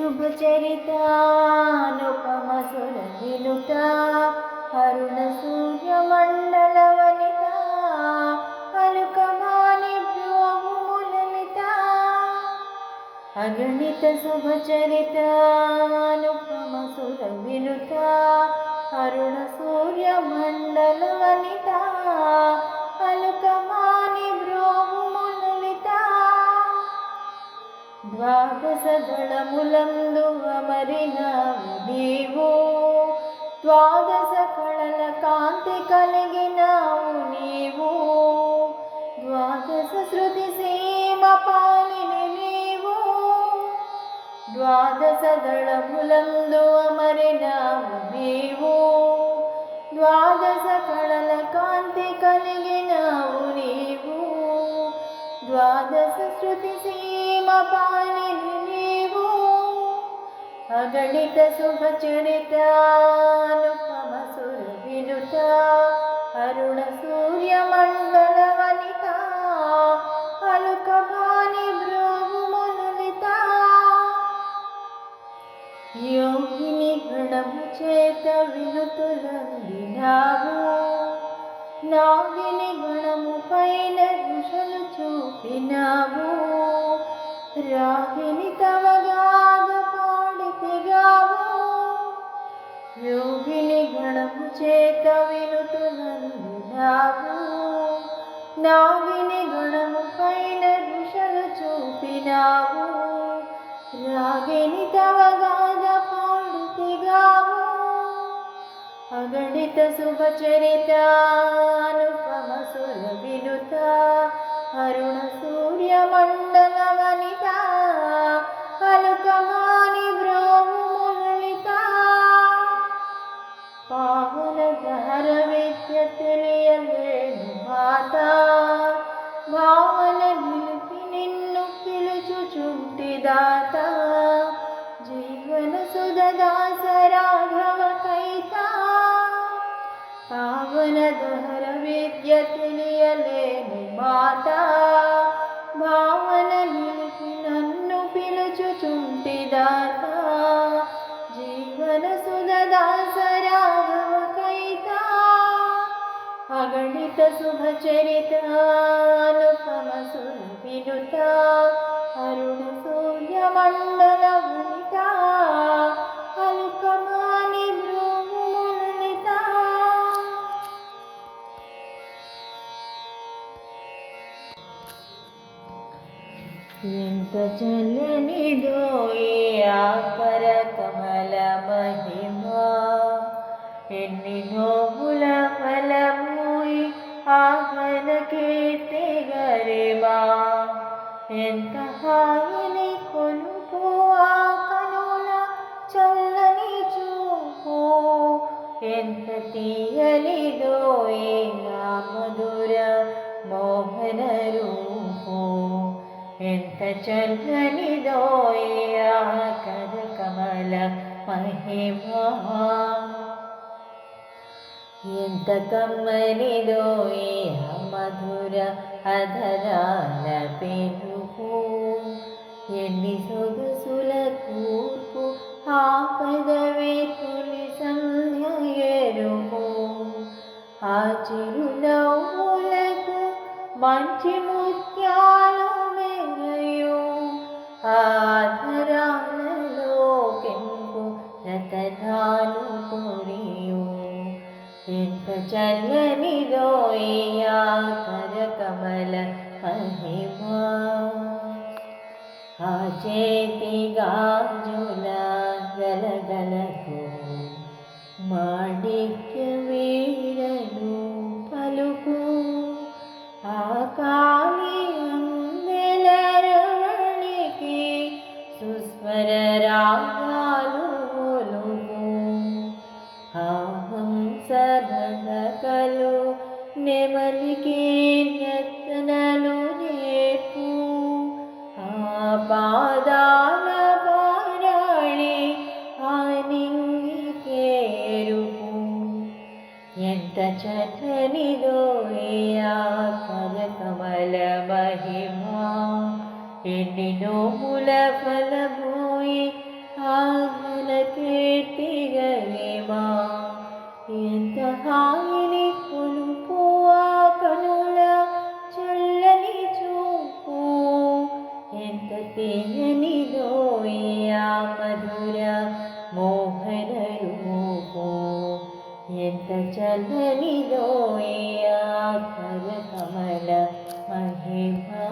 शुभचरितानुपमसुरविनुता अरुणसूर्यमण्डलवनिता अलकमानिभ्योमुललिता अगणित शुभचरितानुपमसुरविनुता अरुणसूर्यमण्डलवनिता अलकमानिभ्योमुललिता ద్వాదశదళములందు అమరినావు నీవు ద్వాదశ కళల కాంతి కలిగినావు నీవు ద్వాదశ శృతి సీమ పాలిని నీవు ద్వాదశదళములందు అమరినావు నీవు ద్వాదశ కళల కాంతి కలిగినావు నీవు ద్వాదశ శృతి సీమ పాలిని నీవు అగణిత శుభచరితానుపమసురవినుత అరుణ సూర్యమండలవనిత అలుకమాని భ్రోములలిత యోగిని గణము చేత వినుతులందినావు నాగిని గణము పైన ఋషులు చూపినావు రాగిని తవగాద పాడితిగావు యోగిని గణము చేత వినుతులందినావు నాగిని గణము పైన ఋషులు చూపినావు రాగిని తవగాద పాడితిగావు అగణిత శుభచరితానుపమసురవినుత అరుణ సూర్యమండలవనిత అలుకమాని భ్రోములలిత పావన గహర విద్య తెలియలేను మాత భావన నిలిపి నిన్ను పిలుచుచుంటి దాత జీవన సుధదాస రాఘవ కైతా పావన దహర విద్య తెలియలేని మాత భావన నిలిపి నన్ను పిలుచుచుంటి దాత జీవన సుధదాస రాఘవ కైతా అగణిత శుభచరితానుపమసురవినుత అరుణ సూర్యమండలవనిత అలుకమాని భ్రోములలిత ఎంత చల్లనిదో ఈ ఆకర కమల మహిమా ఎన్ని నోముల ఫలమోయి ఆగన కీర్తి గరిమా ఎంత హాయిని కొలుపు ఆ కనుల చల్లని చూపు ఎంత తీయనిదో ఈ మధుర మోహన రూపు ఎంత చల్లనిదో ఈ ఆకర కమల మహిమా ఎంత కమ్మనిదో ఈ మధుర అధరాల పెనుపు ఎన్ని సొగసుల కూర్పు ఆ పదవే తొలి సంధ్య ఎరుపు ఆ చిరునవ్వులకు మంచి ముత్యాలు మెరయు ఆధరాలలో కెంపు రతనాలు కొరియు ఎంత చల్లనిదో ఈ ఆకర కమల మహిమా ఆ చేతి గాజుల గలగలకు మాణిక్య వీడను పలుకు ఆ కాళీ అందెలరణికి సుస్వర రాగాలు ఒలుగు ఆ హంసధనకలు నెమలికి నర్తనలు నేర్పు ఆ పాదాల పారాణి ఆ నింగికేరుపు ఎంత చక్కనిదో ఈ ఆకర కమల మహిమా ఎన్ని నోముల ఫలమోయి ఆజ్ఞల కీర్తిగరిమా ఎంత హాయిని కొలుపు ఆ కనుల చల్లని చూపు ఎంత తీయనిదో ఆ మధుర మోహన రూపు ఎంత చల్లనిదో ఆ కర కమల మహిమా